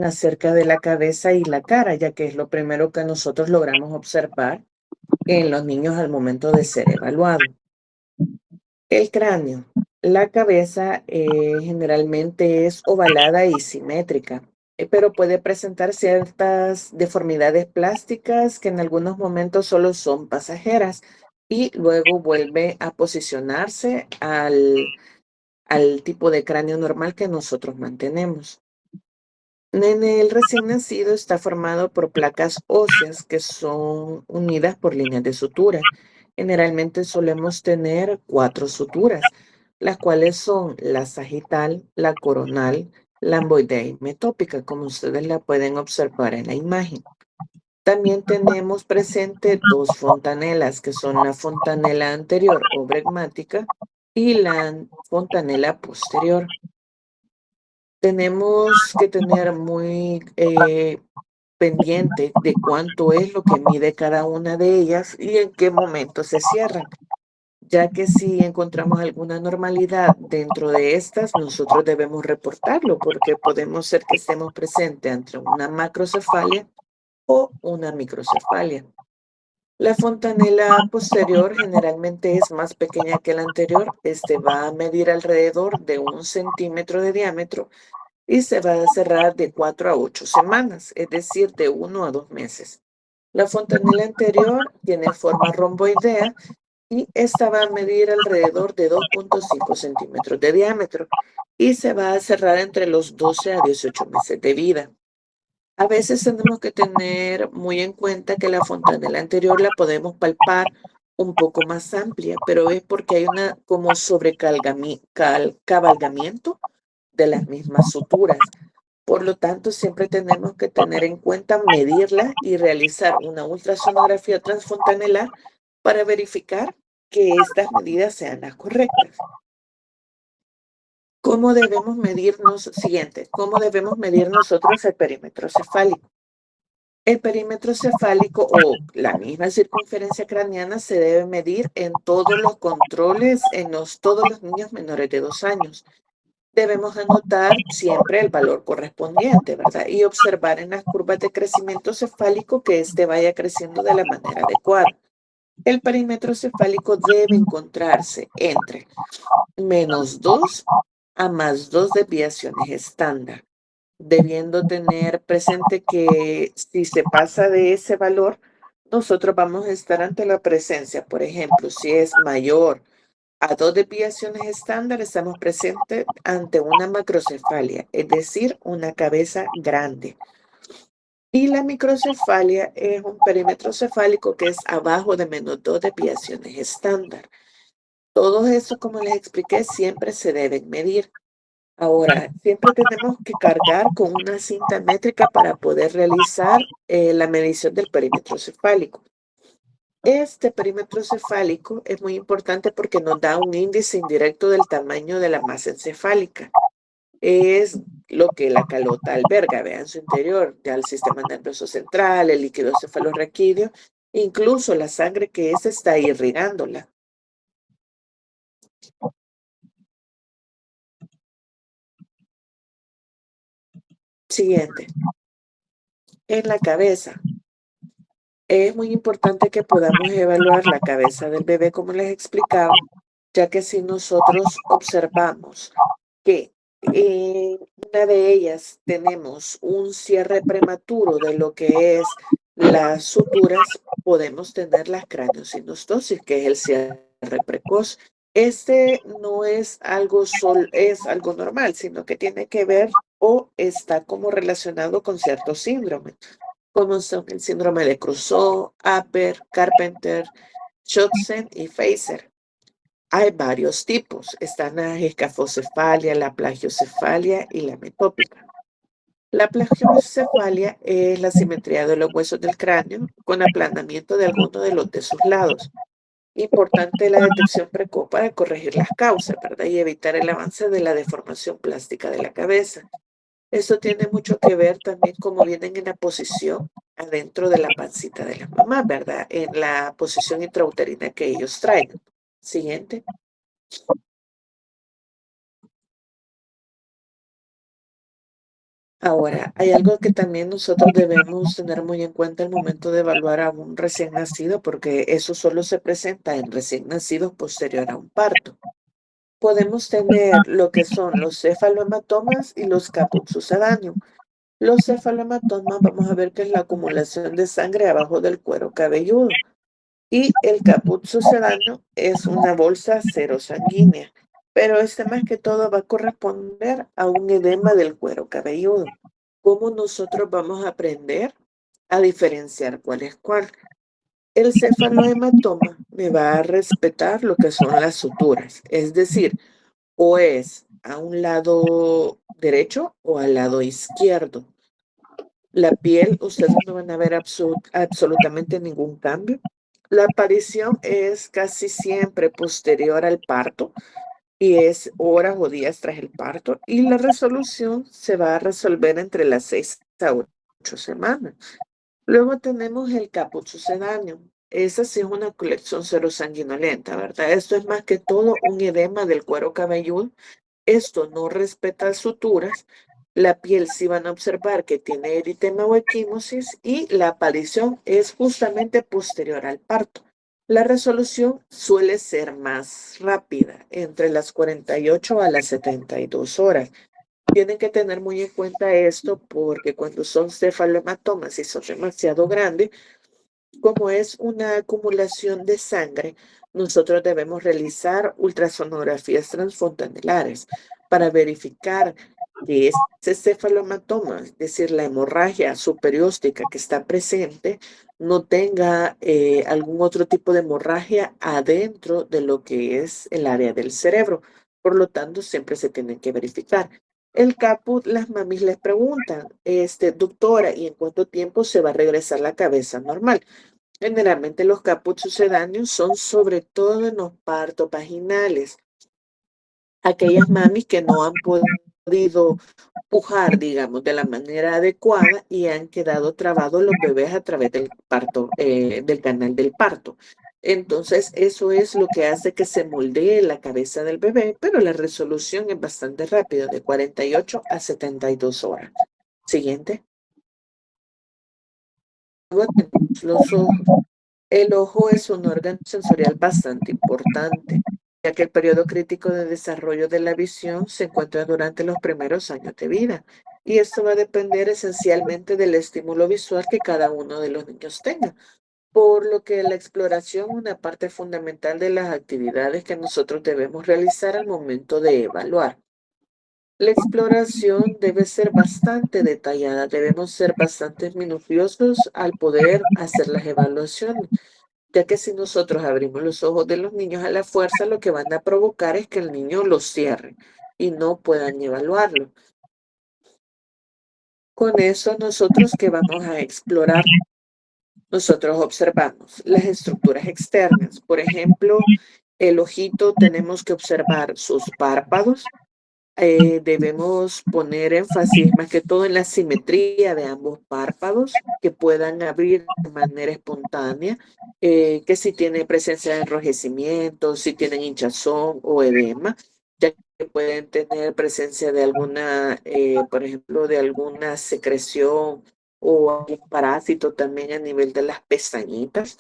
acerca de la cabeza y la cara, ya que es lo primero que nosotros logramos observar en los niños al momento de ser evaluado. El cráneo. La cabeza generalmente es ovalada y simétrica, pero puede presentar ciertas deformidades plásticas que en algunos momentos solo son pasajeras y luego vuelve a posicionarse al tipo de cráneo normal que nosotros mantenemos. En el recién nacido está formado por placas óseas que son unidas por líneas de sutura. Generalmente solemos tener 4 suturas, las cuales son la sagital, la coronal, la amboidea y metópica, como ustedes la pueden observar en la imagen. También tenemos presente 2 fontanelas, que son la fontanela anterior o bregmática y la fontanela posterior. Tenemos que tener muy pendiente de cuánto es lo que mide cada una de ellas y en qué momento se cierran, ya que si encontramos alguna normalidad dentro de estas, nosotros debemos reportarlo porque podemos ser que estemos presentes entre una macrocefalia o una microcefalia. La fontanela posterior generalmente es más pequeña que la anterior. Este va a medir alrededor de 1 centímetro de diámetro y se va a cerrar de 4 a 8 semanas, es decir, de 1 a 2 meses. La fontanela anterior tiene forma romboidea y esta va a medir alrededor de 2,5 centímetros de diámetro y se va a cerrar entre los 12 a 18 meses de vida. A veces tenemos que tener muy en cuenta que la fontanela anterior la podemos palpar un poco más amplia, pero es porque hay una como cabalgamiento de las mismas suturas. Por lo tanto, siempre tenemos que tener en cuenta medirla y realizar una ultrasonografía transfontanelar para verificar que estas medidas sean las correctas. ¿Cómo debemos medirnos? Siguiente, ¿cómo debemos medir nosotros el perímetro cefálico? El perímetro cefálico o la misma circunferencia craneana se debe medir en todos los controles en todos los niños menores de 2 años. Debemos anotar siempre el valor correspondiente, ¿verdad? Y observar en las curvas de crecimiento cefálico que éste vaya creciendo de la manera adecuada. El perímetro cefálico debe encontrarse entre -2 a +2 desviaciones estándar, debiendo tener presente que si se pasa de ese valor, nosotros vamos a estar ante la presencia, por ejemplo, si es mayor a 2 desviaciones estándar, estamos presentes ante una macrocefalia, es decir, una cabeza grande. Y la microcefalia es un perímetro cefálico que es abajo de -2 desviaciones estándar. Todo eso, como les expliqué, siempre se deben medir. Ahora, siempre tenemos que cargar con una cinta métrica para poder realizar la medición del perímetro cefálico. Este perímetro cefálico es muy importante porque nos da un índice indirecto del tamaño de la masa encefálica. Es lo que la calota alberga, vea, en su interior, ya el sistema nervioso central, el líquido cefalorraquídeo, incluso la sangre que es está irrigándola. Siguiente, en la cabeza. Es muy importante que podamos evaluar la cabeza del bebé, como les explicaba, ya que si nosotros observamos que en una de ellas tenemos un cierre prematuro de lo que es las suturas, podemos tener la craneosinostosis, que es el cierre precoz. Este no es algo es algo normal, sino que tiene que ver o está como relacionado con ciertos síndromes como son el síndrome de Crusoe, Apert, Carpenter, Sjögren y Fraser. Hay varios tipos. Están la escafocefalia, la plagiocefalia y la metópica. La plagiocefalia es la simetría de los huesos del cráneo con aplanamiento de alguno de sus lados. Importante la detección precoz para corregir las causas, ¿verdad? Y evitar el avance de la deformación plástica de la cabeza. Eso tiene mucho que ver también cómo vienen en la posición adentro de la pancita de la mamá, ¿verdad? En la posición intrauterina que ellos traen. Siguiente. Ahora, hay algo que también nosotros debemos tener muy en cuenta al momento de evaluar a un recién nacido, porque eso solo se presenta en recién nacidos posterior a un parto. Podemos tener lo que son los cefalohematomas y los caput sucedáneos. Los cefalomatomas, vamos a ver que es la acumulación de sangre abajo del cuero cabelludo. Y el caput sucedáneo es una bolsa serosanguínea, pero este más que todo va a corresponder a un edema del cuero cabelludo. ¿Cómo nosotros vamos a aprender a diferenciar cuál es cuál? El cefalohematoma me va a respetar lo que son las suturas, es decir, o es a un lado derecho o al lado izquierdo. La piel, ustedes no van a ver absolutamente ningún cambio. La aparición es casi siempre posterior al parto y es horas o días tras el parto, y la resolución se va a resolver entre las 6 a 8 semanas. Luego tenemos el caput sucedáneo. Esa sí es una colección serosanguinolenta, ¿verdad? Esto es más que todo un edema del cuero cabelludo. Esto no respeta suturas. La piel sí van a observar que tiene eritema o equimosis, y la aparición es justamente posterior al parto. La resolución suele ser más rápida, entre las 48 a las 72 horas. Tienen que tener muy en cuenta esto porque cuando son cefalomatomas y son demasiado grandes, como es una acumulación de sangre, nosotros debemos realizar ultrasonografías transfontanilares para verificar que ese cefalomatoma, es decir, la hemorragia superióstica que está presente, no tenga algún otro tipo de hemorragia adentro de lo que es el área del cerebro. Por lo tanto, siempre se tienen que verificar. El caput, las mamis les preguntan, doctora, ¿y en cuánto tiempo se va a regresar la cabeza normal? Generalmente los caput sucedáneos son sobre todo en los partos vaginales. Aquellas mamis que no han podido pujar, digamos, de la manera adecuada y han quedado trabados los bebés a través del parto, del canal del parto. Entonces, eso es lo que hace que se moldee la cabeza del bebé, pero la resolución es bastante rápida, de 48 a 72 horas. Siguiente. Luego tenemos los ojos. El ojo es un órgano sensorial bastante importante, ya que el periodo crítico de desarrollo de la visión se encuentra durante los primeros años de vida. Y esto va a depender esencialmente del estímulo visual que cada uno de los niños tenga, por lo que la exploración es una parte fundamental de las actividades que nosotros debemos realizar al momento de evaluar. La exploración debe ser bastante detallada, debemos ser bastante minuciosos al poder hacer las evaluaciones, ya que si nosotros abrimos los ojos de los niños a la fuerza, lo que van a provocar es que el niño los cierre y no puedan evaluarlo. Con eso, nosotros que vamos a explorar, nosotros observamos las estructuras externas. Por ejemplo, el ojito, tenemos que observar sus párpados. Debemos poner énfasis más que todo en la simetría de ambos párpados, que puedan abrir de manera espontánea, que si tiene presencia de enrojecimiento, si tienen hinchazón o edema, ya que pueden tener presencia de alguna, por ejemplo, de alguna secreción o algún parásito también a nivel de las pestañitas.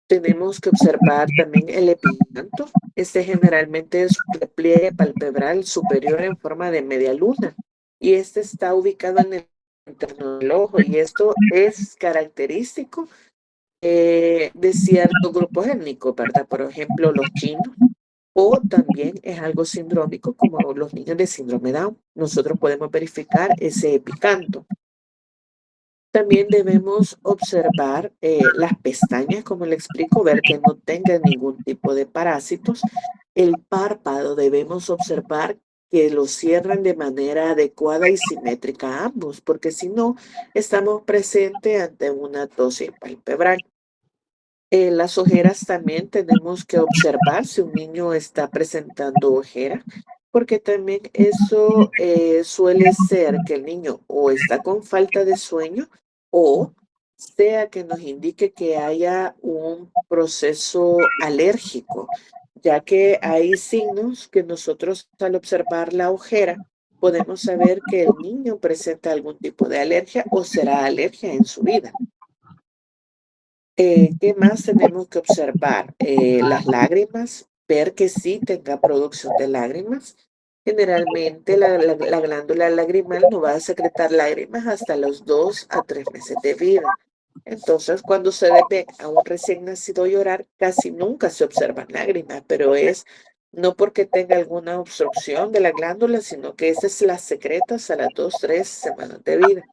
Tenemos que observar también el epicanto. Este generalmente es un repliegue palpebral superior en forma de media luna, y este está ubicado en el interno del ojo, y esto es característico de ciertos grupos étnicos, ¿verdad? Por ejemplo, los chinos, o también es algo sindrómico como los niños de síndrome Down. Nosotros podemos verificar ese epicanto. También debemos observar las pestañas, como le explico, ver que no tengan ningún tipo de parásitos. El párpado debemos observar que lo cierren de manera adecuada y simétrica ambos, porque si no, estamos presentes ante una tosis palpebral. Las ojeras también tenemos que observar si un niño está presentando ojeras, porque también eso suele ser que el niño o está con falta de sueño, o sea que nos indique que haya un proceso alérgico, ya que hay signos que nosotros, al observar la ojera, podemos saber que el niño presenta algún tipo de alergia o será alergia en su vida. ¿Qué más tenemos que observar? Las lágrimas, ver que sí tenga producción de lágrimas. Generalmente la glándula lagrimal no va a secretar lágrimas hasta los 2 a 3 meses de vida. Entonces, cuando se ve a un recién nacido llorar, casi nunca se observan lágrimas, pero es no porque tenga alguna obstrucción de la glándula, sino que esas las secretas a las 2, 3 semanas de vida.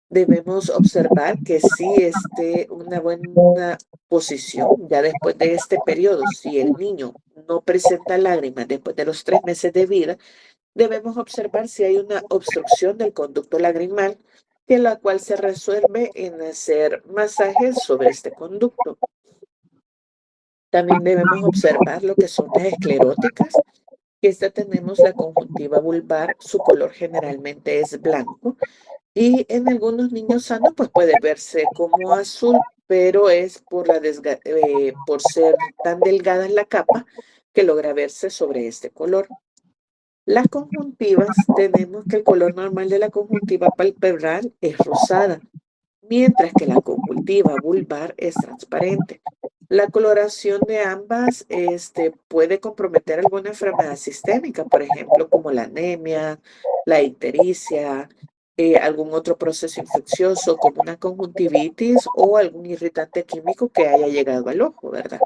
Debemos observar que sí esté una buena posición ya después de este periodo. Si el niño no presenta lágrimas después de los 3 meses de vida, debemos observar si hay una obstrucción del conducto lagrimal, que la cual se resuelve en hacer masajes sobre este conducto. También debemos observar lo que son las escleróticas, que esta tenemos la conjuntiva vulvar, su color generalmente es blanco y en algunos niños sanos, pues puede verse como azul, pero es por ser tan delgada en la capa que logra verse sobre este color. Las conjuntivas, tenemos que el color normal de la conjuntiva palpebral es rosada, mientras que la conjuntiva vulvar es transparente. La coloración de ambas puede comprometer alguna enfermedad sistémica, por ejemplo, como la anemia, la ictericia, algún otro proceso infeccioso como una conjuntivitis o algún irritante químico que haya llegado al ojo, ¿verdad?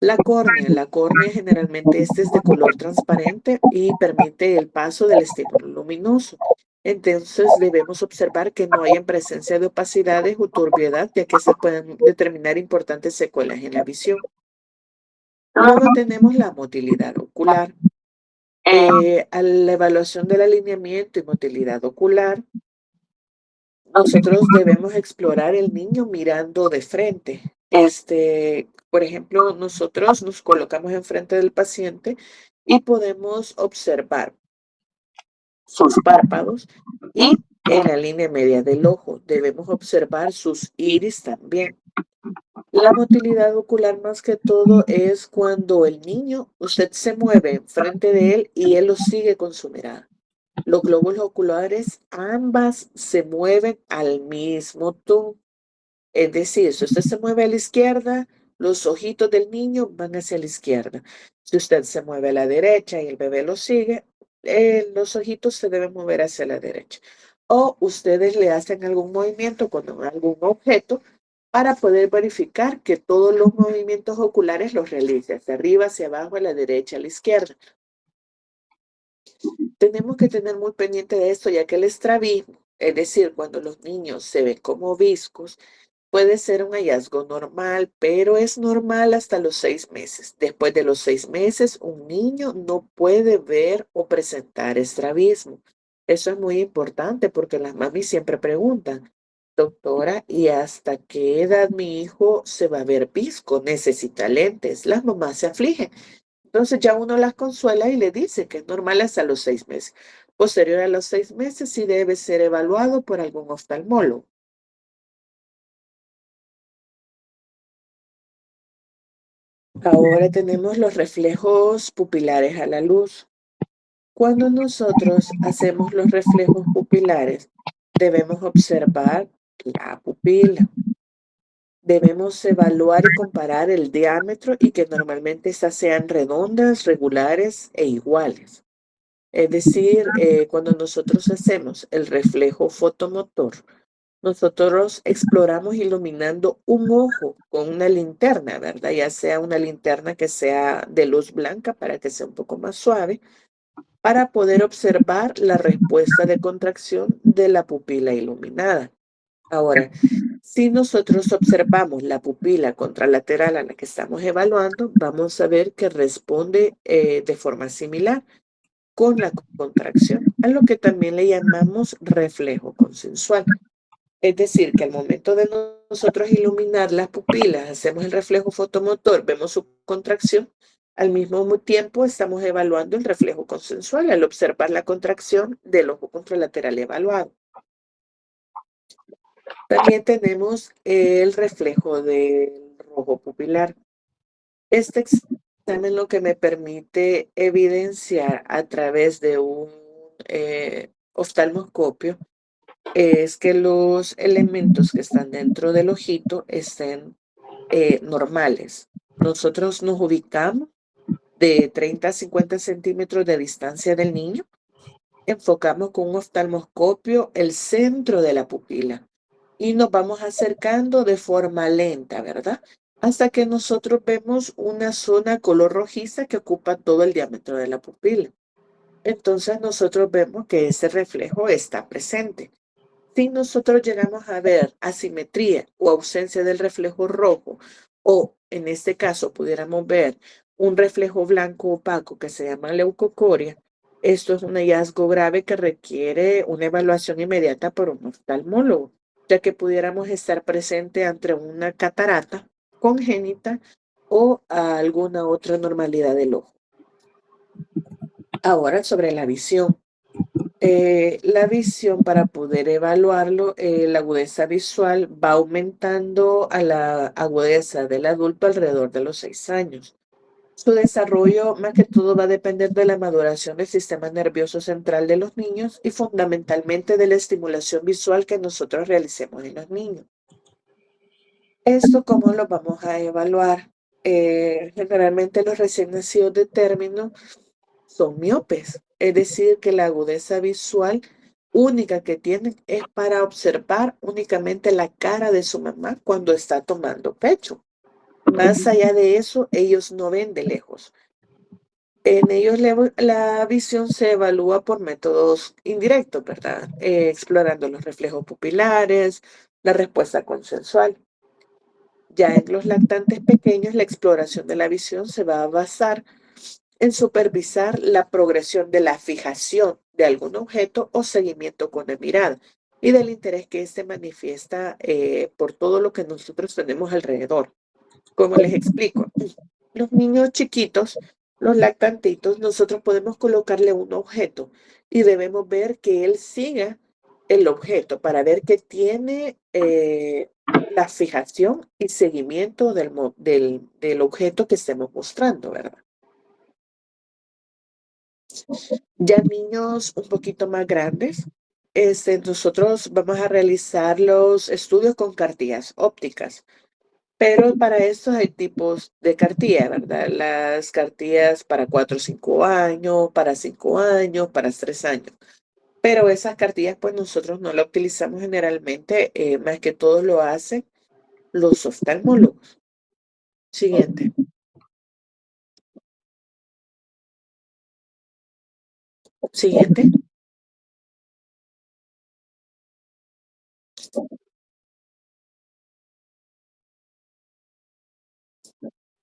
La córnea generalmente es de color transparente y permite el paso del estímulo luminoso. Entonces debemos observar que no haya presencia de opacidades o turbiedad, ya que se pueden determinar importantes secuelas en la visión. Luego tenemos la motilidad ocular. A la evaluación del alineamiento y motilidad ocular, nosotros debemos explorar el niño mirando de frente. Por ejemplo, nosotros nos colocamos enfrente del paciente y podemos observar sus párpados y en la línea media del ojo. Debemos observar sus iris también. La motilidad ocular más que todo es cuando el niño, usted se mueve enfrente de él y él lo sigue con su mirada. Los glóbulos oculares, ambas se mueven al mismo tiempo. Es decir, si usted se mueve a la izquierda, los ojitos del niño van hacia la izquierda. Si usted se mueve a la derecha y el bebé lo sigue, los ojitos se deben mover hacia la derecha. O ustedes le hacen algún movimiento con algún objeto para poder verificar que todos los movimientos oculares los realice, hacia arriba, hacia abajo, a la derecha, a la izquierda. Tenemos que tener muy pendiente de esto, ya que el estrabismo, es decir, cuando los niños se ven como viscos, puede ser un hallazgo normal, pero es normal hasta los 6 meses. Después de los 6 meses, un niño no puede ver o presentar estrabismo. Eso es muy importante porque las mamis siempre preguntan, doctora, ¿y hasta qué edad mi hijo se va a ver visco? Necesita lentes. Las mamás se afligen. Entonces ya uno las consuela y le dice que es normal hasta los 6 meses. Posterior a los 6 meses, sí debe ser evaluado por algún oftalmólogo. Ahora tenemos los reflejos pupilares a la luz. Cuando nosotros hacemos los reflejos pupilares, debemos observar la pupila. Debemos evaluar y comparar el diámetro y que normalmente estas sean redondas, regulares e iguales. Es decir, cuando nosotros hacemos el reflejo fotomotor, nosotros exploramos iluminando un ojo con una linterna, ¿verdad? Ya sea una linterna que sea de luz blanca para que sea un poco más suave, para poder observar la respuesta de contracción de la pupila iluminada. Ahora, si nosotros observamos la pupila contralateral a la que estamos evaluando, vamos a ver que responde de forma similar con la contracción, a lo que también le llamamos reflejo consensual. Es decir, que al momento de nosotros iluminar las pupilas, hacemos el reflejo fotomotor, vemos su contracción, al mismo tiempo estamos evaluando el reflejo consensual al observar la contracción del ojo contralateral evaluado. También tenemos el reflejo del rojo pupilar. Este examen lo que me permite evidenciar a través de un oftalmoscopio es que los elementos que están dentro del ojito estén normales. Nosotros nos ubicamos de 30 a 50 centímetros de distancia del niño, enfocamos con un oftalmoscopio el centro de la pupila y nos vamos acercando de forma lenta, ¿verdad? Hasta que nosotros vemos una zona color rojiza que ocupa todo el diámetro de la pupila. Entonces nosotros vemos que ese reflejo está presente. Si nosotros llegamos a ver asimetría o ausencia del reflejo rojo, o en este caso pudiéramos ver un reflejo blanco opaco que se llama leucocoria, esto es un hallazgo grave que requiere una evaluación inmediata por un oftalmólogo, ya que pudiéramos estar presente ante una catarata congénita o alguna otra normalidad del ojo. Ahora sobre la visión. La visión, para poder evaluarlo, la agudeza visual va aumentando a la agudeza del adulto alrededor de los 6 años. Su desarrollo, más que todo, va a depender de la maduración del sistema nervioso central de los niños y fundamentalmente de la estimulación visual que nosotros realicemos en los niños. ¿Esto cómo lo vamos a evaluar? Generalmente los recién nacidos de término son miopes, es decir, que la agudeza visual única que tienen es para observar únicamente la cara de su mamá cuando está tomando pecho. Más allá de eso, ellos no ven de lejos. En ellos la visión se evalúa por métodos indirectos, ¿verdad? Explorando los reflejos pupilares, la respuesta consensual. Ya en los lactantes pequeños, la exploración de la visión se va a basar en supervisar la progresión de la fijación de algún objeto o seguimiento con la mirada y del interés que éste manifiesta por todo lo que nosotros tenemos alrededor. Como les explico, los niños chiquitos, los lactantitos, nosotros podemos colocarle un objeto y debemos ver que él siga el objeto para ver que tiene la fijación y seguimiento del objeto que estemos mostrando, ¿verdad? Ya niños un poquito más grandes, nosotros vamos a realizar los estudios con cartillas ópticas, pero para eso hay tipos de cartilla, ¿verdad? Las cartillas para 4 o 5 años, para 5 años, para 3 años. Pero esas cartillas, pues nosotros no las utilizamos generalmente, más que todo lo hacen los oftalmólogos. Siguiente. Siguiente.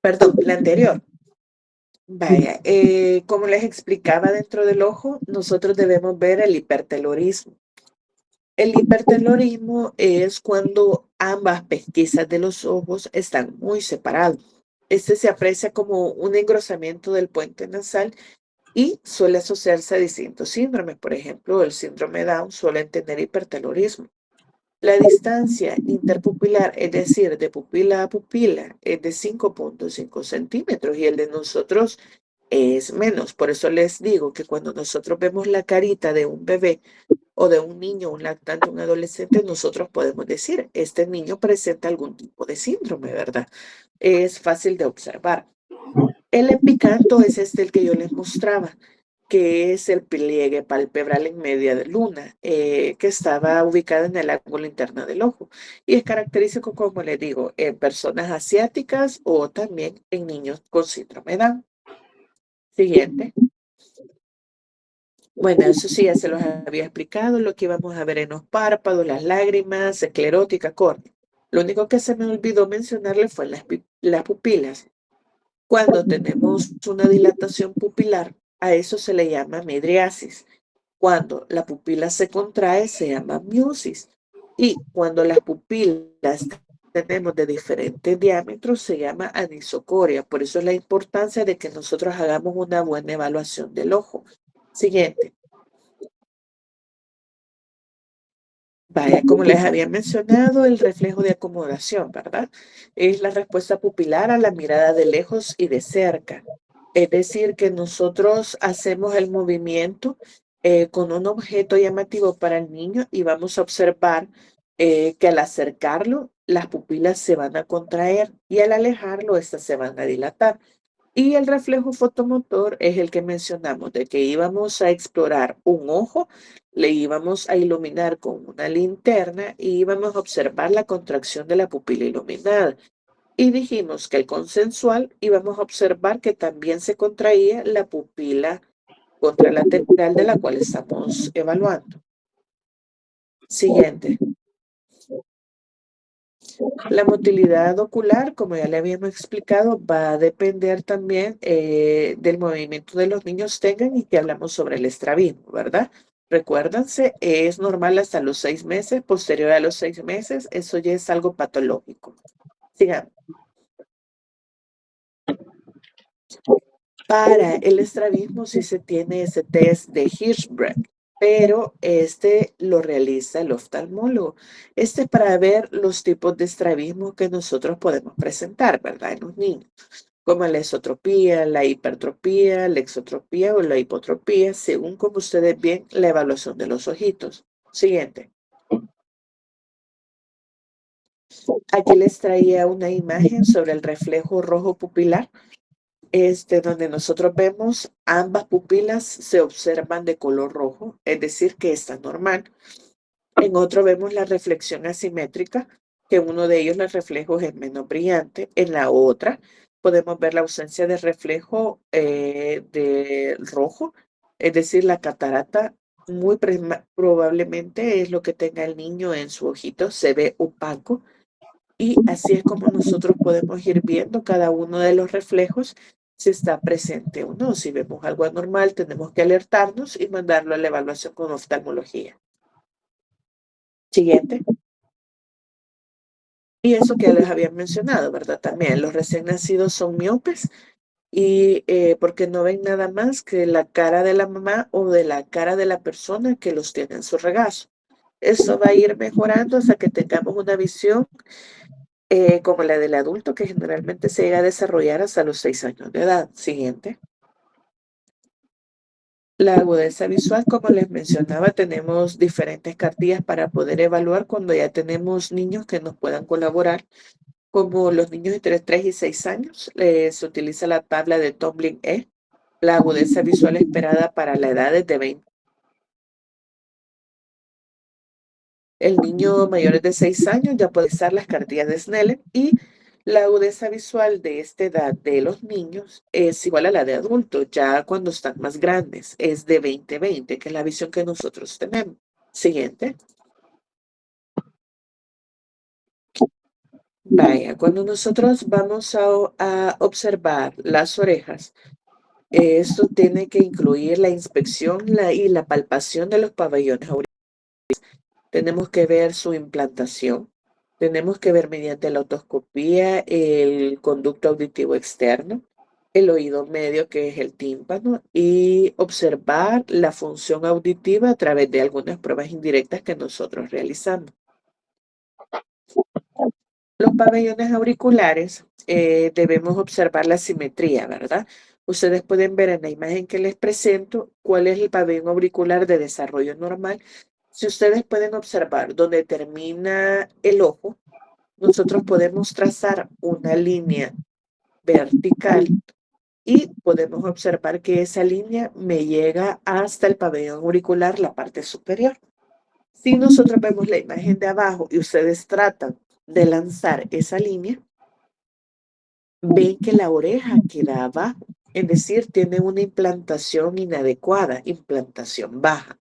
Perdón, la anterior. Vaya, como les explicaba dentro del ojo, nosotros debemos ver el hipertelorismo. El hipertelorismo es cuando ambas pesquisas de los ojos están muy separados. Este se aprecia como un engrosamiento del puente nasal y suele asociarse a distintos síndromes. Por ejemplo, el síndrome Down suele tener hipertelorismo. La distancia interpupilar, es decir, de pupila a pupila, es de 5,5 centímetros y el de nosotros es menos. Por eso les digo que cuando nosotros vemos la carita de un bebé o de un niño, un lactante, un adolescente, nosotros podemos decir, este niño presenta algún tipo de síndrome, ¿verdad? Es fácil de observar. El epicanto es el que yo les mostraba, que es el pliegue palpebral en media de luna, que estaba ubicado en el ángulo interno del ojo. Y es característico, como les digo, en personas asiáticas o también en niños con síndrome Down. Siguiente. Bueno, eso sí, ya se los había explicado, lo que íbamos a ver en los párpados, las lágrimas, esclerótica, córnea. Lo único que se me olvidó mencionarle fue las pupilas. Cuando tenemos una dilatación pupilar, a eso se le llama midriasis. Cuando la pupila se contrae, se llama miosis. Y cuando las pupilas tenemos de diferentes diámetros, se llama anisocoria. Por eso es la importancia de que nosotros hagamos una buena evaluación del ojo. Siguiente. Vaya, como les había mencionado, el reflejo de acomodación, ¿verdad? Es la respuesta pupilar a la mirada de lejos y de cerca. Es decir, que nosotros hacemos el movimiento con un objeto llamativo para el niño y vamos a observar que al acercarlo, las pupilas se van a contraer y al alejarlo, estas se van a dilatar. Y el reflejo fotomotor es el que mencionamos, de que íbamos a explorar un ojo, le íbamos a iluminar con una linterna y íbamos a observar la contracción de la pupila iluminada. Y dijimos que el consensual íbamos a observar que también se contraía la pupila contralateral de la cual estamos evaluando. Siguiente. La motilidad ocular, como ya le habíamos explicado, va a depender también del movimiento de los niños tengan y que hablamos sobre el estrabismo, ¿verdad? Recuérdense, es normal hasta los 6 meses, posterior a los 6 meses, eso ya es algo patológico. Sigamos. Para el estrabismo sí se tiene ese test de Hirschsprung, pero este lo realiza el oftalmólogo. Este es para ver los tipos de estrabismo que nosotros podemos presentar, ¿verdad? En los niños, como la esotropía, la hipertropía, la exotropía o la hipotropía, según como ustedes ven la evaluación de los ojitos. Siguiente. Aquí les traía una imagen sobre el reflejo rojo pupilar. Donde nosotros vemos ambas pupilas se observan de color rojo, es decir, que está normal. En otro vemos la reflexión asimétrica, que uno de ellos los reflejos es menos brillante. En la otra podemos ver la ausencia de reflejo de rojo, es decir, la catarata muy probablemente es lo que tenga el niño en su ojito, se ve opaco y así es como nosotros podemos ir viendo cada uno de los reflejos si está presente o no. Si vemos algo anormal, tenemos que alertarnos y mandarlo a la evaluación con oftalmología. Siguiente. Y eso que ya les había mencionado, ¿verdad? También los recién nacidos son miopes y porque no ven nada más que la cara de la mamá o de la cara de la persona que los tiene en su regazo. Eso va a ir mejorando hasta que tengamos una visión como la del adulto, que generalmente se llega a desarrollar hasta los 6 años de edad. Siguiente. La agudeza visual, como les mencionaba, tenemos diferentes cartillas para poder evaluar cuando ya tenemos niños que nos puedan colaborar, como los niños entre 3 y 6 años. Se utiliza la tabla de Tomlin E. La agudeza visual esperada para la edad es de 20. El niño mayor de 6 años ya puede usar las cartillas de Snellen y la agudeza visual de esta edad de los niños es igual a la de adultos, ya cuando están más grandes, es de 20/20, que es la visión que nosotros tenemos. Siguiente. Vaya, cuando nosotros vamos a observar las orejas, esto tiene que incluir la inspección y la palpación de los pabellones auriculares. Tenemos que ver su implantación. Tenemos que ver mediante la otoscopía el conducto auditivo externo, el oído medio, que es el tímpano, y observar la función auditiva a través de algunas pruebas indirectas que nosotros realizamos. Los pabellones auriculares debemos observar la simetría, ¿verdad? Ustedes pueden ver en la imagen que les presento cuál es el pabellón auricular de desarrollo normal. Si ustedes pueden observar donde termina el ojo, nosotros podemos trazar una línea vertical y podemos observar que esa línea me llega hasta el pabellón auricular, la parte superior. Si nosotros vemos la imagen de abajo y ustedes tratan de lanzar esa línea, ven que la oreja queda abajo, es decir, tiene una implantación inadecuada, implantación baja.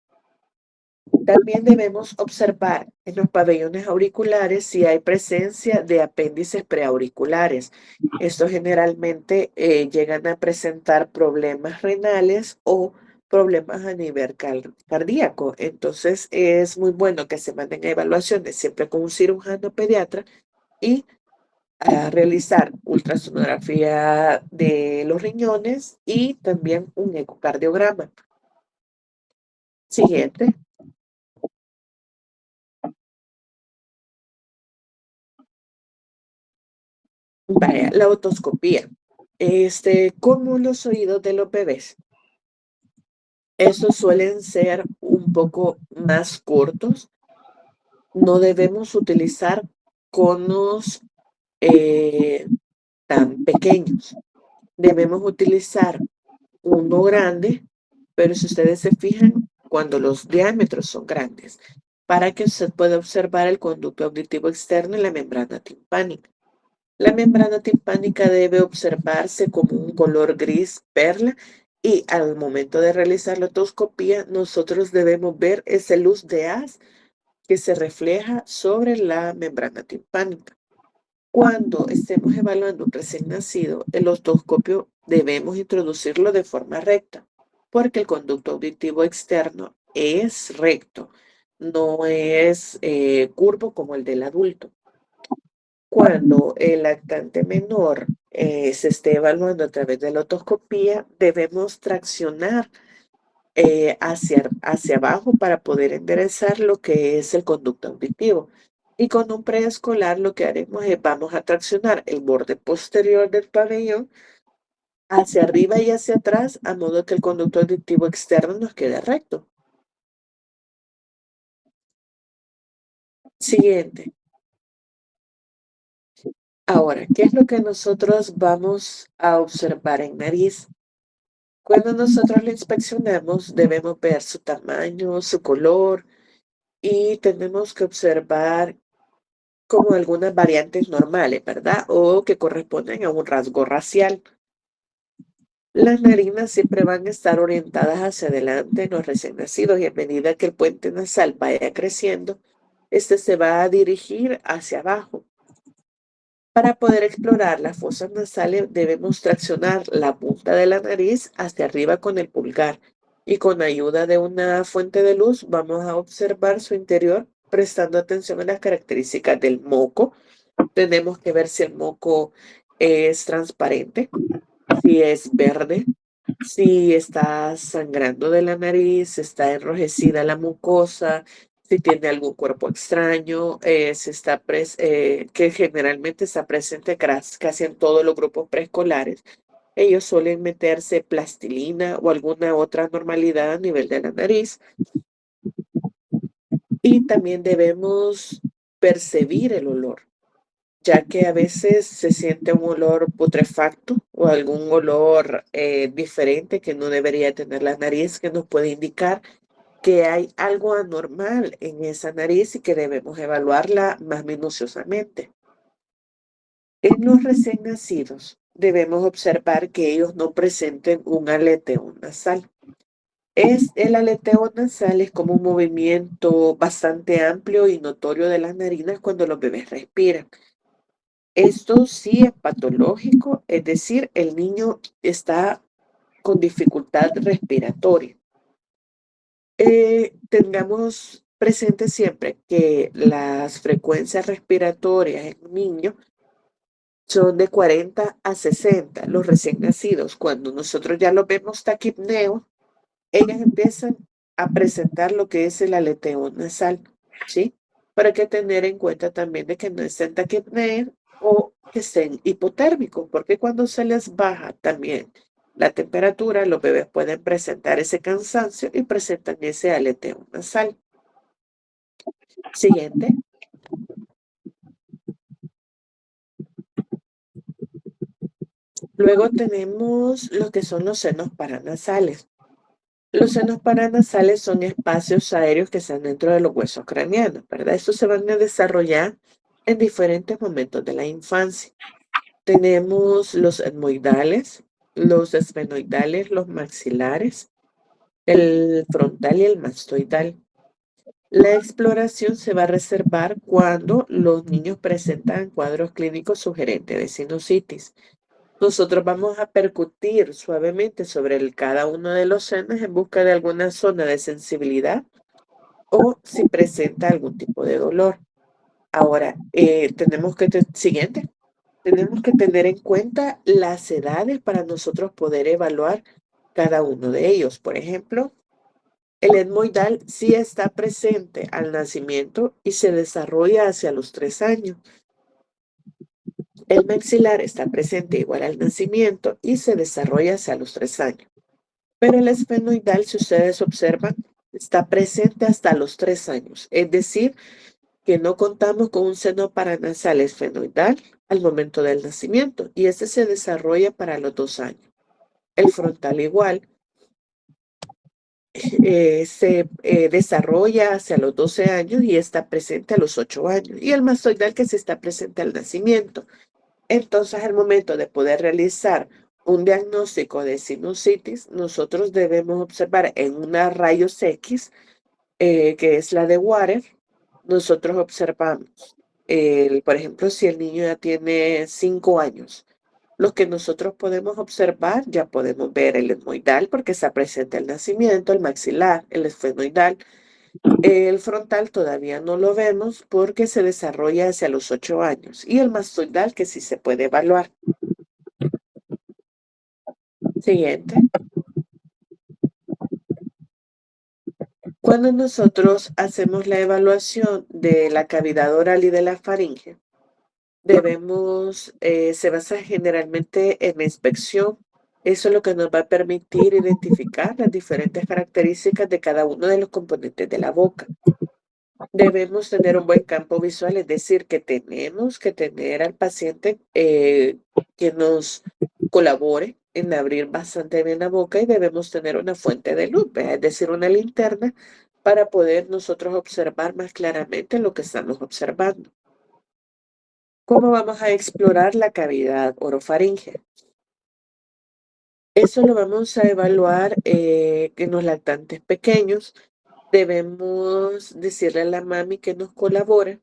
También debemos observar en los pabellones auriculares si hay presencia de apéndices preauriculares. Estos generalmente llegan a presentar problemas renales o problemas a nivel cardíaco. Entonces es muy bueno que se manden a evaluaciones siempre con un cirujano pediatra y a realizar ultrasonografía de los riñones y también un ecocardiograma. Siguiente. Vaya, la otoscopía. Como los oídos de los bebés. Estos suelen ser un poco más cortos. No debemos utilizar conos tan pequeños. Debemos utilizar uno grande, pero si ustedes se fijan, cuando los diámetros son grandes, para que usted pueda observar el conducto auditivo externo y la membrana timpánica. La membrana timpánica debe observarse como un color gris perla y al momento de realizar la otoscopía, nosotros debemos ver esa luz de haz que se refleja sobre la membrana timpánica. Cuando estemos evaluando un recién nacido, el otoscopio debemos introducirlo de forma recta, porque el conducto auditivo externo es recto, no es curvo como el del adulto. Cuando el lactante menor se esté evaluando a través de la otoscopía, debemos traccionar hacia abajo para poder enderezar lo que es el conducto auditivo. Y con un preescolar lo que haremos es vamos a traccionar el borde posterior del pabellón hacia arriba y hacia atrás, a modo que el conducto auditivo externo nos quede recto. Siguiente. Ahora, ¿qué es lo que nosotros vamos a observar en nariz? Cuando nosotros la inspeccionamos, debemos ver su tamaño, su color y tenemos que observar como algunas variantes normales, ¿verdad? O que corresponden a un rasgo racial. Las narinas siempre van a estar orientadas hacia adelante en los recién nacidos y a medida que el puente nasal vaya creciendo, este se va a dirigir hacia abajo. Para poder explorar las fosas nasales debemos traccionar la punta de la nariz hacia arriba con el pulgar y con ayuda de una fuente de luz vamos a observar su interior prestando atención a las características del moco. Tenemos que ver si el moco es transparente, si es verde, si está sangrando de la nariz, está enrojecida la mucosa, si tiene algún cuerpo extraño, si está que generalmente está presente casi en todos los grupos preescolares. Ellos suelen meterse plastilina o alguna otra normalidad a nivel de la nariz. Y también debemos percibir el olor, ya que a veces se siente un olor putrefacto o algún olor diferente que no debería tener la nariz, que nos puede indicar que hay algo anormal en esa nariz y que debemos evaluarla más minuciosamente. En los recién nacidos debemos observar que ellos no presenten un aleteo nasal. El aleteo nasal es como un movimiento bastante amplio y notorio de las narinas cuando los bebés respiran. Esto sí es patológico, es decir, el niño está con dificultad respiratoria. Tengamos presente siempre que las frecuencias respiratorias en un niño son de 40 a 60, los recién nacidos. Cuando nosotros ya los vemos taquipneo, ellas empiezan a presentar lo que es el aleteo nasal, ¿sí? Pero hay que tener en cuenta también de que no estén taquipnea o que estén hipotérmicos, porque cuando se les baja también la temperatura, los bebés pueden presentar ese cansancio y presentan ese aleteo nasal. Siguiente. Luego tenemos lo que son los senos paranasales. Los senos paranasales son espacios aéreos que están dentro de los huesos craneanos, ¿verdad? Estos se van a desarrollar en diferentes momentos de la infancia. Tenemos los etmoidales, los esfenoidales, los maxilares, el frontal y el mastoidal. La exploración se va a reservar cuando los niños presentan cuadros clínicos sugerentes de sinusitis. Nosotros vamos a percutir suavemente sobre cada uno de los senos en busca de alguna zona de sensibilidad o si presenta algún tipo de dolor. Ahora, siguiente, tenemos que tener en cuenta las edades para nosotros poder evaluar cada uno de ellos. Por ejemplo, el etmoidal sí está presente al nacimiento y se desarrolla hacia los 3 años. El maxilar está presente igual al nacimiento y se desarrolla hacia los 3 años. Pero el esfenoidal, si ustedes observan, está presente hasta los 3 años. Es decir, que no contamos con un seno paranasal esfenoidal al momento del nacimiento y este se desarrolla para los 2 años. El frontal igual se desarrolla hacia los 12 años y está presente a los 8 años. Y el mastoidal que se está presente al nacimiento. Entonces, al momento de poder realizar un diagnóstico de sinusitis, nosotros debemos observar en una rayos X, que es la de Water, nosotros observamos, por ejemplo, si el niño ya tiene 5 años, lo que nosotros podemos observar, ya podemos ver el etmoidal porque está presente el nacimiento, el maxilar, el esfenoidal. El frontal todavía no lo vemos porque se desarrolla hacia los 8 años y el mastoidal que sí se puede evaluar. Siguiente. Cuando nosotros hacemos la evaluación de la cavidad oral y de la faringe, se basa generalmente en la inspección. Eso es lo que nos va a permitir identificar las diferentes características de cada uno de los componentes de la boca. Debemos tener un buen campo visual, es decir, que tenemos que tener al paciente que nos colabore en abrir bastante bien la boca y debemos tener una fuente de luz, ¿verdad? Es decir, una linterna para poder nosotros observar más claramente lo que estamos observando. ¿Cómo vamos a explorar la cavidad orofaringea? Eso lo vamos a evaluar en los lactantes pequeños. Debemos decirle a la mami que nos colabore,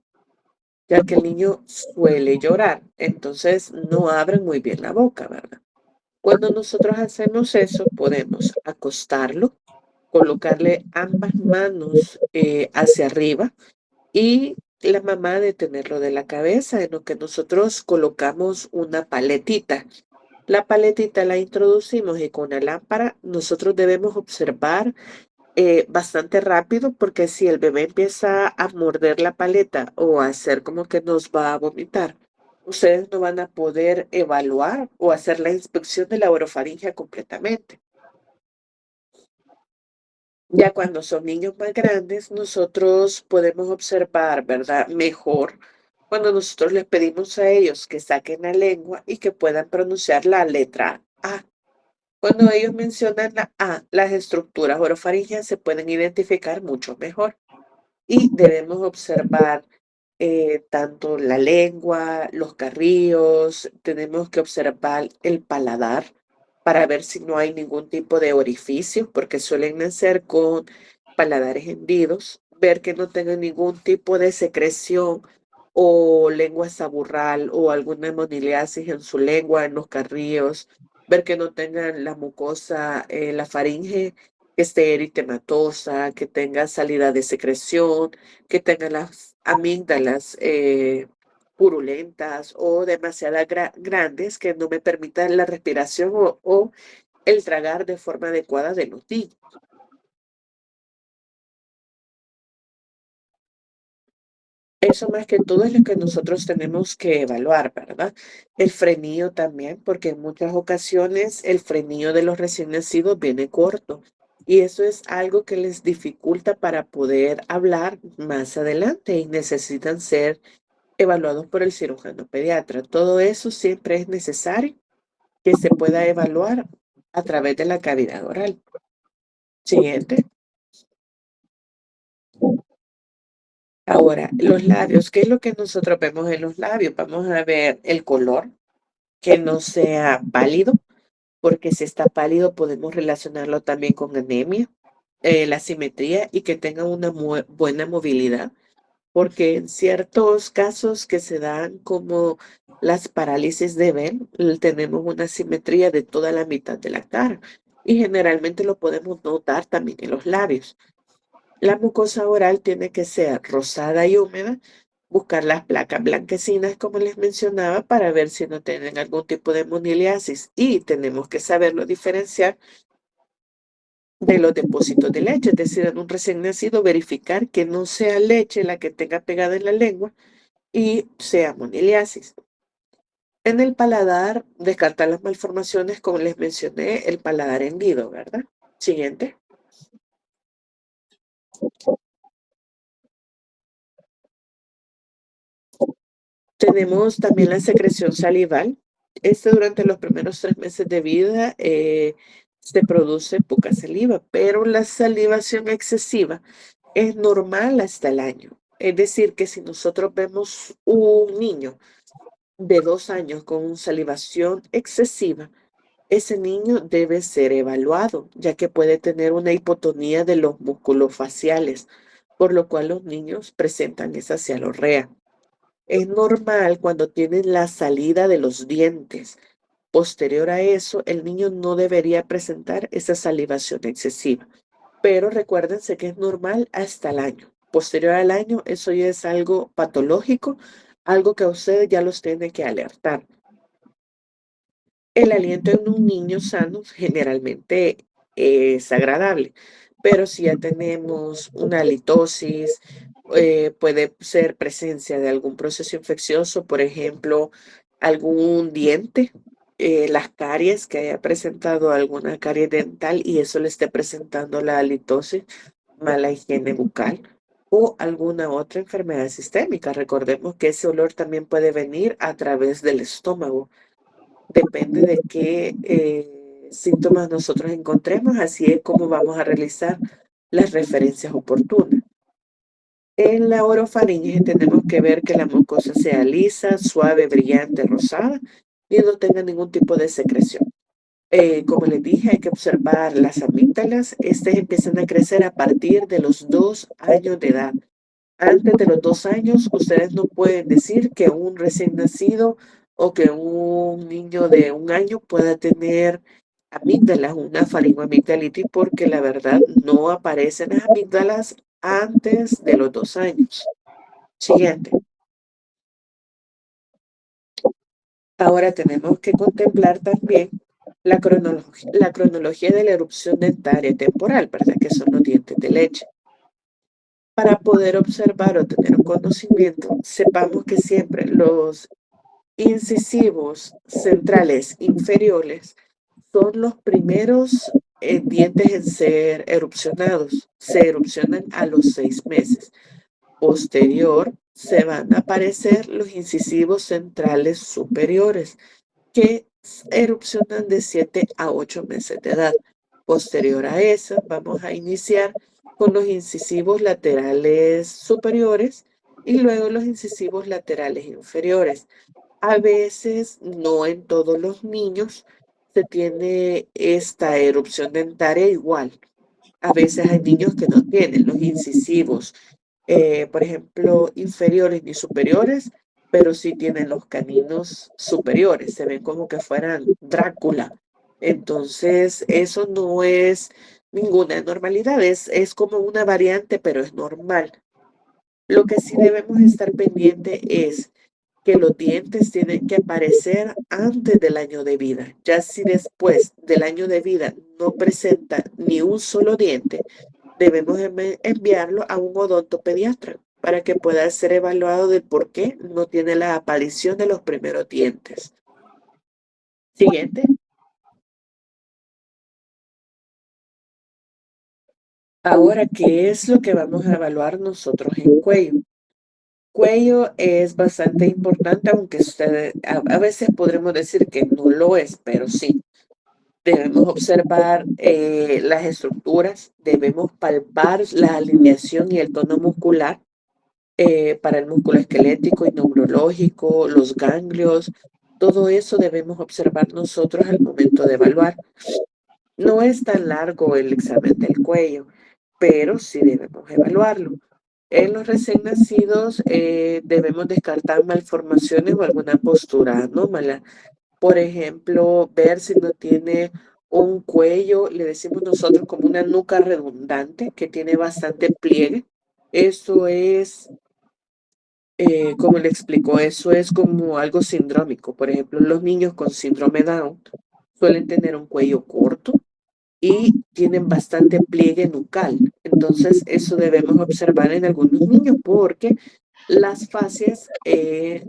ya que el niño suele llorar, entonces no abren muy bien la boca, ¿verdad? Cuando nosotros hacemos eso, podemos acostarlo, colocarle ambas manos hacia arriba y la mamá detenerlo de la cabeza, en lo que nosotros colocamos una paletita. La paletita la introducimos y con la lámpara nosotros debemos observar bastante rápido porque si el bebé empieza a morder la paleta o a hacer como que nos va a vomitar, ustedes no van a poder evaluar o hacer la inspección de la orofaringe completamente. Ya cuando son niños más grandes, nosotros podemos observar, ¿verdad? Mejor cuando nosotros les pedimos a ellos que saquen la lengua y que puedan pronunciar la letra A. Cuando ellos mencionan la A, las estructuras orofaringeas se pueden identificar mucho mejor y debemos observar tanto la lengua, los carrillos, tenemos que observar el paladar para ver si no hay ningún tipo de orificio, porque suelen nacer con paladares hendidos, ver que no tengan ningún tipo de secreción o lengua saburral o alguna hemodiliasis en su lengua, en los carrillos, ver que no tengan la mucosa, la faringe que esté eritematosa, que tenga salida de secreción, que tengan las amígdalas purulentas o demasiado grandes que no me permitan la respiración o el tragar de forma adecuada de los niños. Eso más que todo es lo que nosotros tenemos que evaluar, ¿verdad? El frenillo también, porque en muchas ocasiones el frenillo de los recién nacidos viene corto y eso es algo que les dificulta para poder hablar más adelante y necesitan ser evaluados por el cirujano pediatra. Todo eso siempre es necesario que se pueda evaluar a través de la cavidad oral. Siguiente. Ahora, los labios, ¿qué es lo que nosotros vemos en los labios? Vamos a ver el color, que no sea pálido, porque si está pálido podemos relacionarlo también con anemia, la simetría y que tenga una buena movilidad, porque en ciertos casos que se dan como las parálisis de Bell, tenemos una simetría de toda la mitad de la cara y generalmente lo podemos notar también en los labios. La mucosa oral tiene que ser rosada y húmeda, buscar las placas blanquecinas, como les mencionaba, para ver si no tienen algún tipo de moniliasis y tenemos que saberlo diferenciar de los depósitos de leche, es decir, en un recién nacido verificar que no sea leche la que tenga pegada en la lengua y sea moniliasis. En el paladar, descartar las malformaciones, como les mencioné, el paladar hendido, ¿verdad? Siguiente. Tenemos también la secreción salival. Durante los primeros 3 meses de vida se produce poca saliva, pero la salivación excesiva es normal hasta el año. Es decir, que si nosotros vemos un niño de 2 años con salivación excesiva, ese niño debe ser evaluado, ya que puede tener una hipotonía de los músculos faciales, por lo cual los niños presentan esa cialorrea. Es normal cuando tienen la salida de los dientes. Posterior a eso, el niño no debería presentar esa salivación excesiva, pero recuérdense que es normal hasta el año. Posterior al año, eso ya es algo patológico, algo que a ustedes ya los tiene que alertar. El aliento en un niño sano generalmente es agradable, pero si ya tenemos una halitosis, puede ser presencia de algún proceso infeccioso, por ejemplo, algún diente, las caries, que haya presentado alguna carie dental y eso le esté presentando la halitosis, mala higiene bucal o alguna otra enfermedad sistémica. Recordemos que ese olor también puede venir a través del estómago. Depende de qué síntomas nosotros encontremos, así es como vamos a realizar las referencias oportunas. En la orofaringe tenemos que ver que la mucosa sea lisa, suave, brillante, rosada y no tenga ningún tipo de secreción. Como les dije, hay que observar las amígdalas. Estas empiezan a crecer a partir de los 2 años de edad. Antes de los 2 años, ustedes no pueden decir que un recién nacido o que un niño de 1 año pueda tener amígdalas, una faringoamigdalitis, porque la verdad no aparecen las amígdalas antes de los 2 años. Siguiente. Ahora tenemos que contemplar también la cronología de la erupción dentaria temporal, ¿verdad? Que son los dientes de leche. Para poder observar o tener un conocimiento, sepamos que siempre los incisivos centrales inferiores son los primeros dientes en ser erupcionados. Se erupcionan a los 6 meses. Posterior, se van a aparecer los incisivos centrales superiores, que erupcionan de 7 a 8 meses de edad. Posterior a eso, vamos a iniciar con los incisivos laterales superiores y luego los incisivos laterales inferiores. A veces, no en todos los niños, se tiene esta erupción dentaria igual. A veces hay niños que no tienen los incisivos, por ejemplo, inferiores ni superiores, pero sí tienen los caninos superiores, se ven como que fueran Drácula. Entonces, eso no es ninguna anormalidad, es como una variante, pero es normal. Lo que sí debemos estar pendiente es que los dientes tienen que aparecer antes del año de vida. Ya si después del año de vida no presenta ni un solo diente, debemos enviarlo a un odontopediatra para que pueda ser evaluado de por qué no tiene la aparición de los primeros dientes. Siguiente. Ahora, ¿qué es lo que vamos a evaluar nosotros en cuello? Cuello es bastante importante, aunque ustedes a veces podremos decir que no lo es, pero sí. Debemos observar las estructuras, debemos palpar la alineación y el tono muscular para el músculo esquelético y neurológico, los ganglios, todo eso debemos observar nosotros al momento de evaluar. No es tan largo el examen del cuello, pero sí debemos evaluarlo. En los recién nacidos debemos descartar malformaciones o alguna postura anómala. Por ejemplo, ver si no tiene un cuello, le decimos nosotros como una nuca redundante que tiene bastante pliegue. Eso es, como le explico, eso es como algo sindrómico. Por ejemplo, los niños con síndrome Down suelen tener un cuello corto y tienen bastante pliegue nucal. Entonces, eso debemos observar en algunos niños porque las fascias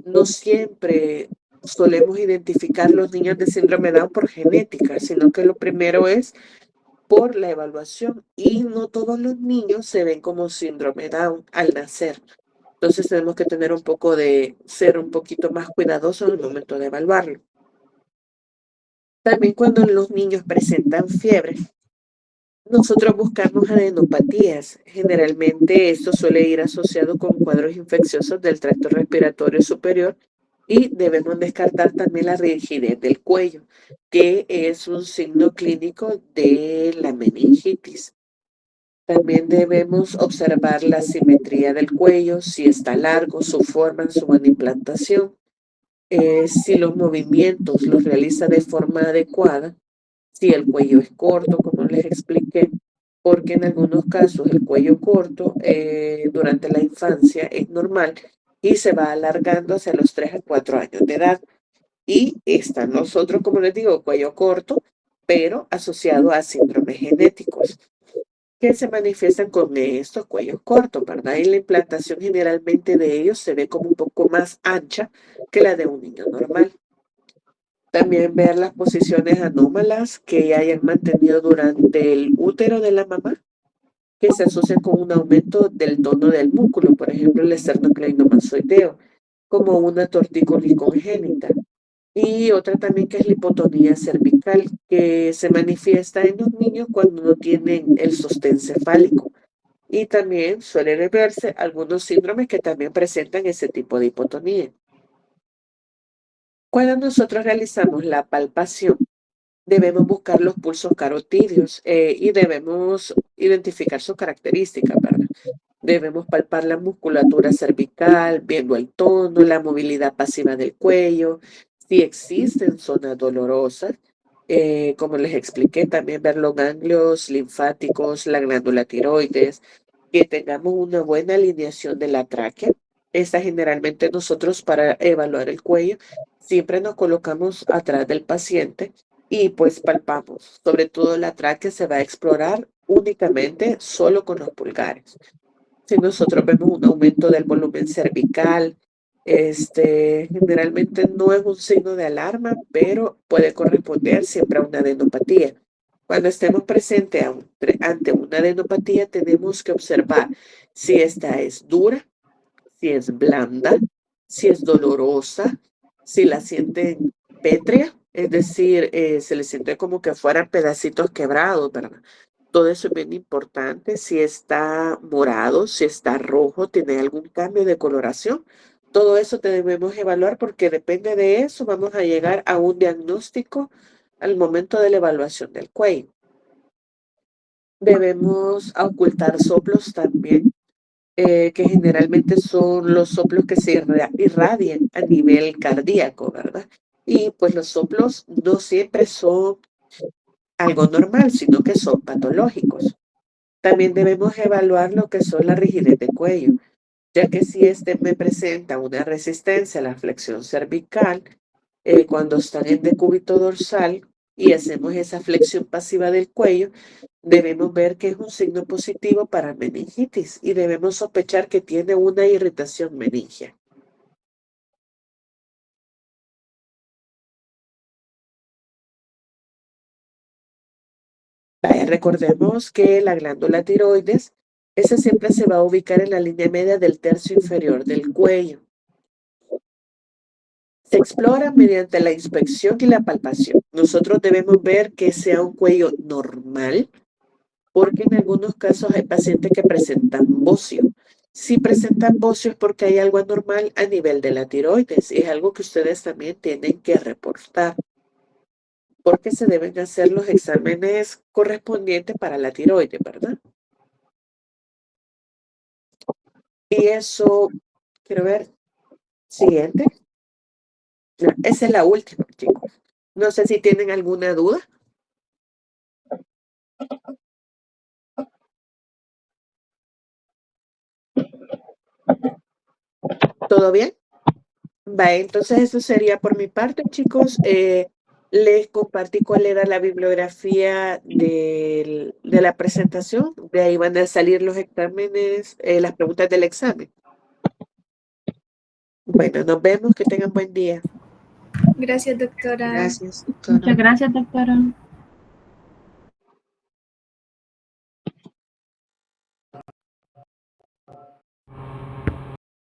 no siempre solemos identificar los niños de síndrome Down por genética, sino que lo primero es por la evaluación y no todos los niños se ven como síndrome Down al nacer. Entonces tenemos que tener ser un poquito más cuidadosos al momento de evaluarlo. También cuando los niños presentan fiebre, nosotros buscamos adenopatías. Generalmente esto suele ir asociado con cuadros infecciosos del tracto respiratorio superior y debemos descartar también la rigidez del cuello, que es un signo clínico de la meningitis. También debemos observar la simetría del cuello, si está largo, su forma, su buena implantación, si los movimientos los realiza de forma adecuada, si el cuello es corto, como les expliqué, porque en algunos casos el cuello corto durante la infancia es normal y se va alargando hacia los 3 a 4 años de edad. Y están nosotros, como les digo, cuello corto, pero asociado a síndromes genéticos que se manifiestan con estos cuellos cortos, ¿verdad? Y la implantación generalmente de ellos se ve como un poco más ancha que la de un niño normal. También ver las posiciones anómalas que hayan mantenido durante el útero de la mamá, que se asocian con un aumento del tono del músculo, por ejemplo, el esternocleidomastoideo, como una tortícolis congénita. Y otra también que es la hipotonía cervical, que se manifiesta en los niños cuando no tienen el sostén cefálico. Y también suelen verse algunos síndromes que también presentan ese tipo de hipotonía. Cuando nosotros realizamos la palpación, debemos buscar los pulsos carotídeos y debemos identificar sus características, ¿verdad? Debemos palpar la musculatura cervical, viendo el tono, la movilidad pasiva del cuello, si existen zonas dolorosas, como les expliqué, también ver los ganglios linfáticos, la glándula tiroides, que tengamos una buena alineación de la tráquea. Esta generalmente nosotros para evaluar el cuello siempre nos colocamos atrás del paciente y pues palpamos. Sobre todo la tráquea se va a explorar únicamente solo con los pulgares. Si nosotros vemos un aumento del volumen cervical, generalmente no es un signo de alarma, pero puede corresponder siempre a una adenopatía. Cuando estemos presentes ante una adenopatía, tenemos que observar si esta es dura, si es blanda, si es dolorosa, si la sienten pétrea, es decir, se le siente como que fueran pedacitos quebrados, ¿verdad? Todo eso es bien importante. Si está morado, si está rojo, tiene algún cambio de coloración. Todo eso debemos evaluar porque depende de eso vamos a llegar a un diagnóstico al momento de la evaluación del cuello. Debemos ocultar soplos también, que generalmente son los soplos que se irradian a nivel cardíaco, ¿verdad? Y pues los soplos no siempre son algo normal, sino que son patológicos. También debemos evaluar lo que son la rigidez de cuello, ya que si este me presenta una resistencia a la flexión cervical, cuando están en decúbito dorsal y hacemos esa flexión pasiva del cuello, debemos ver que es un signo positivo para meningitis y debemos sospechar que tiene una irritación meningia. Recordemos que la glándula tiroides, esa siempre se va a ubicar en la línea media del tercio inferior del cuello. Se explora mediante la inspección y la palpación. Nosotros debemos ver que sea un cuello normal, porque en algunos casos hay pacientes que presentan bocio. Si presentan bocio es porque hay algo anormal a nivel de la tiroides y es algo que ustedes también tienen que reportar, porque se deben hacer los exámenes correspondientes para la tiroides, ¿verdad? Y eso, quiero ver, siguiente. No, esa es la última, chicos. No sé si tienen alguna duda. ¿Todo bien? Va, entonces eso sería por mi parte, chicos. Les compartí cuál era la bibliografía de la presentación. De ahí van a salir los exámenes, las preguntas del examen. Bueno, nos vemos, que tengan buen día. Gracias, doctora. Gracias, doctora. Muchas gracias, doctora.